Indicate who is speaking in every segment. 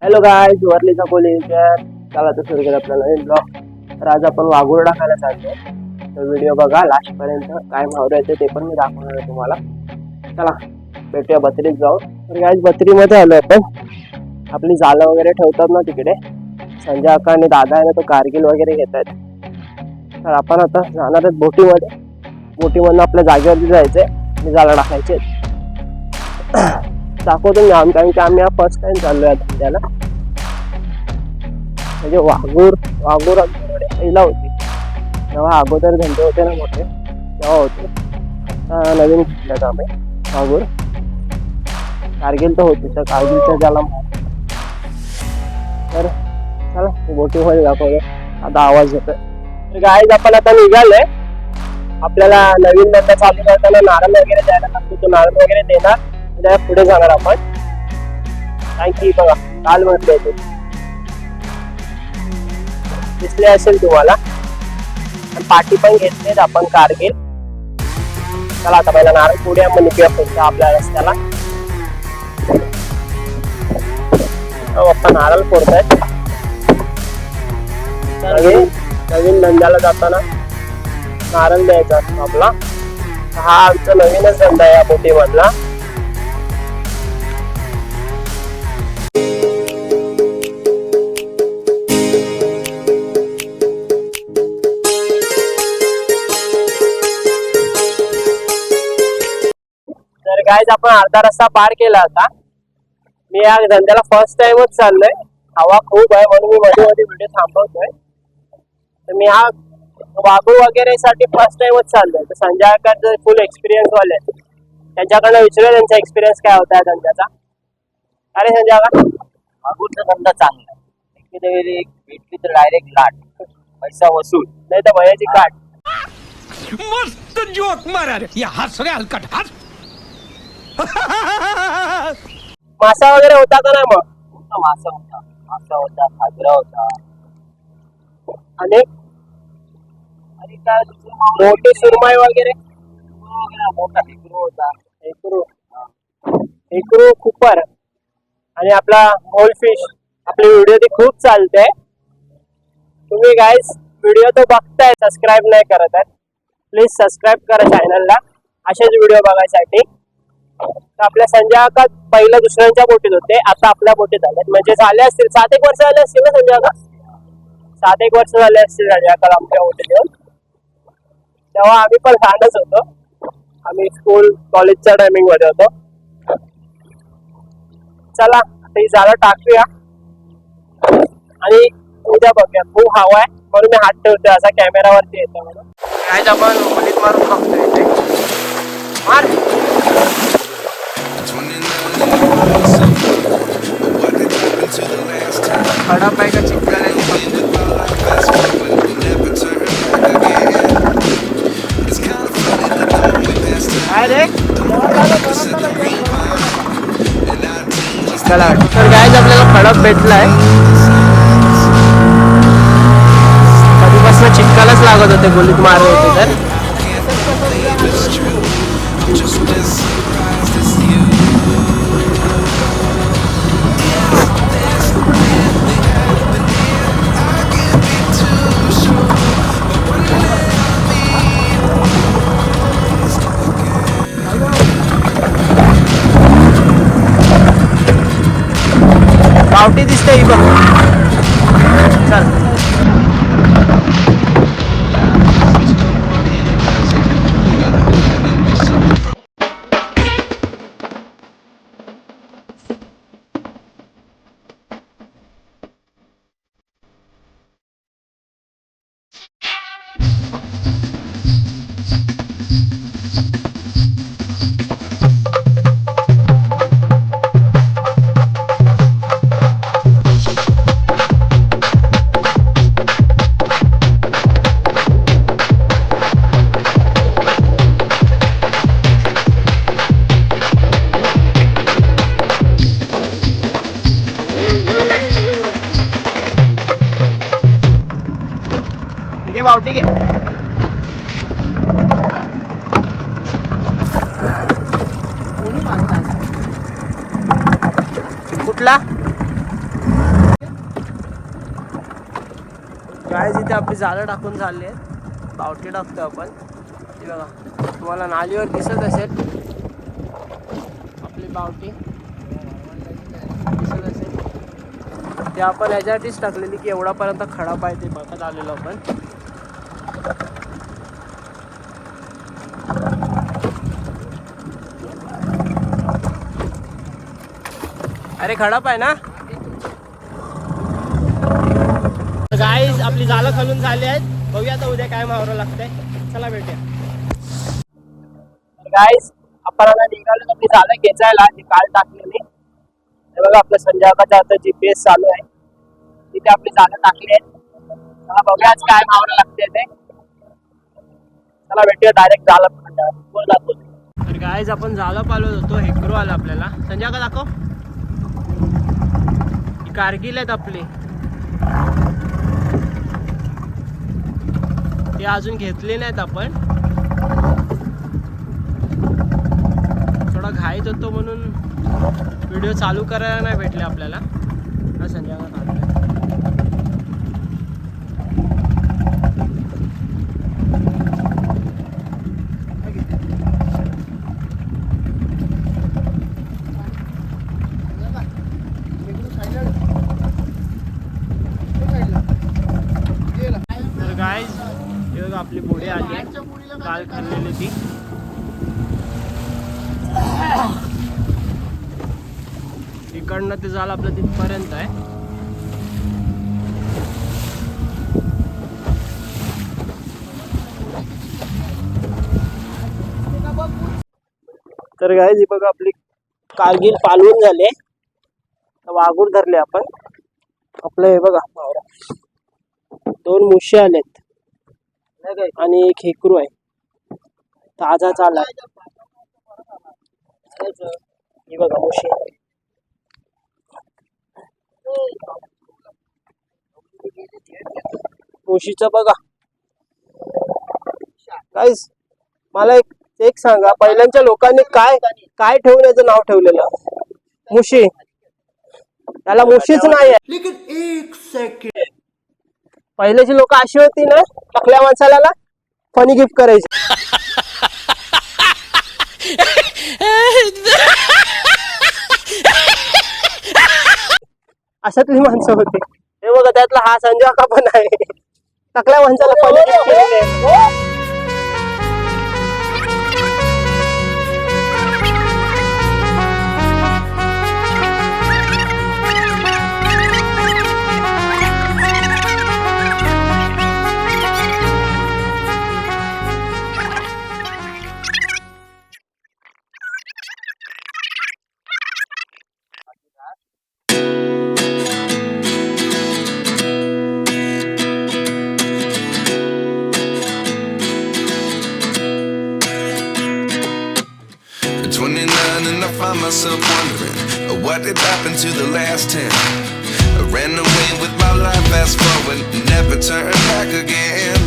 Speaker 1: Hello guys, वरलीचा कॉलेजर चला तर सुरू केलं आपला नवीन ब्लॉग. तर आज आपण वाघूर टाकायला चालतो. तर व्हिडिओ बघा लास्ट पर्यंत. काय भाव राहायचे ते पण मी दाखवणार आहे तुम्हाला. चला भेटूया बत्रीत जाऊ. तर गाईज बत्रीमध्ये आलो आपण. आपली जालं वगैरे ठेवतात ना तिकडे. संजय अक्का आणि दादा आहे ना, तो कारगिल वगैरे घेत आहेत. तर आपण आता जाणार आहेत बोटीमध्ये. बोटीमधून आपल्या जागेवरती जायचंय आणि जाळं टाकायचे. दाखवतो मी कारण की आम्ही फर्स्ट टाइम चाललोय आता धंद्याला. म्हणजे वाघूर आमच्याकडे पहिला होती, तेव्हा अगोदर धंदे होते ना मोठे तेव्हा होते. आता नवीन घेतलं आम्ही वाघूर. कारगिल तर होती, तर कारगिलच्या ज्याला तर चला बोटीमध्ये दाखवतो. आता आवाज येतोय. तर गाईज आपण आता निघालोय. आपल्याला नवीन धंदा चालू करताना नारळ वगैरे द्यायला लागतो. तो नारळ वगैरे देणार, त्या पुढे जाणार आपण. कारण की बघा काल म्हटले ते दिसले असेल तुम्हाला. पाठी पण घेतलेत आपण कारगिल. चला आता पहिला नारळ पुढे आपण निघूया आपल्या रस्त्याला. आपण नारळ फोडतायत. नवीन धंद्याला जाताना नारळ द्यायचा असतो आपला. हा आमचा नवीनच धंदा आहे या बोटीमधला. तर गाईज आपण अर्धा रस्ता पार केला आता. मी या धंद्याला फर्स्ट टाइमच चाललोय. हवा खूप आहे म्हणून मी मध्ये मध्ये व्हिडिओ थांबवतोय. तर मी हा वाघूर वगैरे साठी फर्स्ट टाइमच चाललोय. तर संजय फुल एक्सपिरियन्स वाले आहेत, त्यांच्याकडनं विचारूया त्यांचा एक्सपिरियन्स काय होता या धंद्याचा. अरे संजय,
Speaker 2: वाघूरचा धंदा चांगला आहे. भेटली तर डायरेक्ट लाट, पैसा वसूल,
Speaker 1: नाही तर भयाची काट.
Speaker 3: मस्त जोक मारा रे, या हस रे हलकट हस.
Speaker 1: मासा वगैरे होता का नाही मग?
Speaker 2: मासा होता, खाजरा होता
Speaker 1: आणि
Speaker 2: काय
Speaker 1: मोठी सुरमई वगैरे.
Speaker 2: मोठा हेकरू होता.
Speaker 1: हेकरू कुपर आणि आपला गोल्डफिश. आपली व्हिडिओ ती खूप चालते. तुम्ही गाईज व्हिडिओ तो बघताय, सबस्क्राईब नाही करत आहे, प्लीज सबस्क्राईब करा चॅनलला असेच व्हिडिओ बघायसाठी. तर आपल्या संजय अक्का पहिल्या दुसऱ्यांच्या बोटीत होते, आता आपल्या बोटीत आले. म्हणजे झाले असतील 7-1 वर्ष झाले असतील ना संजय अक्का? 7-1 वर्ष झाले असतील संजय अक्काला आमच्या बोटीत येऊन. तेव्हा आम्ही पण लहानच होतो. आम्ही स्कूल कॉलेजच्या टायमिंग मध्ये होतो. चला ते जाळं टाकूया आणि उद्या बघूया. खूप हवा आहे म्हणून मी हात ठेवतोय असा कॅमेरावरती येतो म्हणून. काय आपण मुलीत मारून बघतोय इथे. मार खडप आहे का चिखल आहे? काय रे चला. तर गाईज आपल्याला खडक भेटलाय. कधीपासून चिटकालाच लागत होते, गोलीत मारले होते तर. गावठी दिसते ही बघ. चल बावटी घे. कुठला गाईज इथे आपली जाळं टाकून झाली आहेत. बावटी टाकतो आपण. हे बघा तुम्हाला नालीवर दिसत असेल आपली बावटी दिसत असेल. ते आपण ह्याच्यासाठीच टाकलेली की एवढापर्यंत खडा पाहिजे बघत आलेलो आपण. अरे खडप आहे ना. गाईज आपली जाळं खालून झाली आहेत. बघूया आता उद्या काय मावरं लागतंय. चला भेटूया. गाईज आपण आता निघालो आपली जाळं खेचायला जी काल टाकलेली. हे बघा आपल्या संजयकाच्या आता GPS चालू आहे. तिथे आपली जाळं टाकली आहे. चला बघूया आज काय मावरं लागते ते. चला भेटूया डायरेक्ट जाळं दाखवतो. तर गाईज आपण जाळं पालवत होतो. हेकरू आलं आपल्याला. संजय का दाखव. कारगिल आहेत आपली. ते अजून घेतले नाहीत आपण. थोडा घाईत होतो म्हणून व्हिडिओ चालू करायला नाही भेटले आपल्याला. हा संजय का काढलाय. गाईज हे बघा आपली पुढे आली आहे. काल खाल्लेली ती. इकडनं ते झालं आपलं तिथपर्यंत आहे. तर गाईज ही बघा आपली कारगिल पालवून झाले. वाघूर धरले आपण. आपलं हे बघा मावरा. 2 मुशी आलेत आणि एक हेकरू आहे. ताजा चाला. ही बघा मुशी. मुशीचं बघा. गाईस मला एक सांगा, पहिल्यांच्या लोकांनी काय काय ठेवण्याचं नाव ठेवलेलं. मुशी. त्याला मुशीच नाही आहे.
Speaker 3: एक सेकंड.
Speaker 1: पहिल्याची लोक अशी होती ना, टकल्या माणसाला फनी गिफ्ट करायची. अशातली माणसं होती. हे बघा त्यातला हा संजय का पण आहे. टकल्या माणसाला फनी गिफ्ट केलेले.
Speaker 4: Myself wondering what did happen to the last 10. I ran away with my life, fast forward, never turn back again.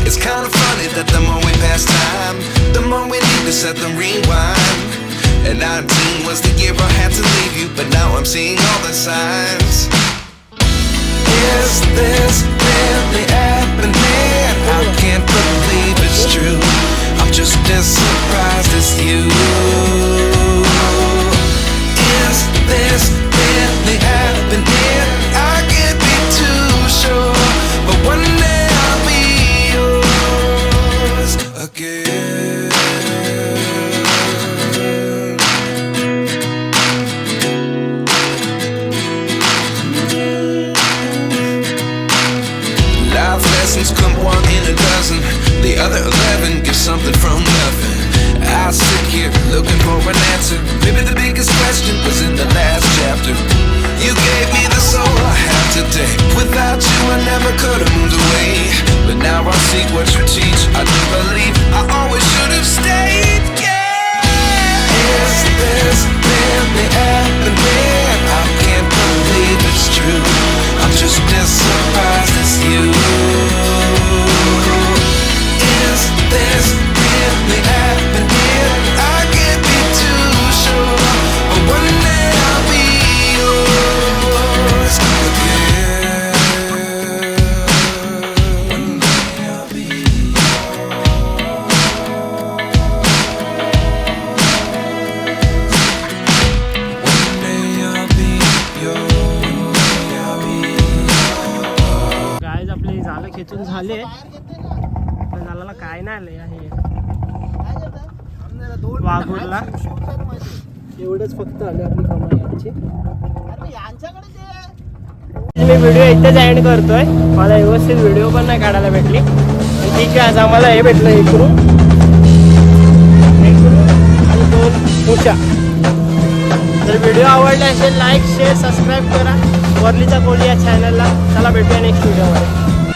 Speaker 4: It's kind of funny that the more we pass time, the more we need to set the rewind. And 19 was the year I had to leave you, but now I'm seeing all the signs. Is this really happening? I can't believe it's true. I'm just as surprised as you. Is this really happening? I can't be too sure, but one day I'll be yours again. Life lessons come 1 in a dozen. The other 11 give something from nothing. I sit here looking for an answer. Maybe the biggest question was in the last chapter. You gave me the soul I have today. Without you I never could have moved away. But now I see what you teach. I do believe I always should have stayed. Yeah. Is this really happening? I can't believe it's true. I'm just as surprised as you. Is this really happening? I can't be too sure, but one day I'll be yours again.
Speaker 1: झाले पण झाला काय नाही आले आहे वाघूरला एवढंच फक्त आले आपली कमाई आजची. मी व्हिडिओ इथेच एंड करतोय. मला व्यवस्थित व्हिडिओ पण नाही काढायला भेटली. ठीक आहे, आज आम्हाला हे भेटलं एकरू आणि 2 मुशा. जर व्हिडिओ आवडला असेल लाईक शेअर सबस्क्राईब करा वरलीचा कोली या चॅनलला. चला भेटूया नेक्स्ट व्हिडिओमध्ये.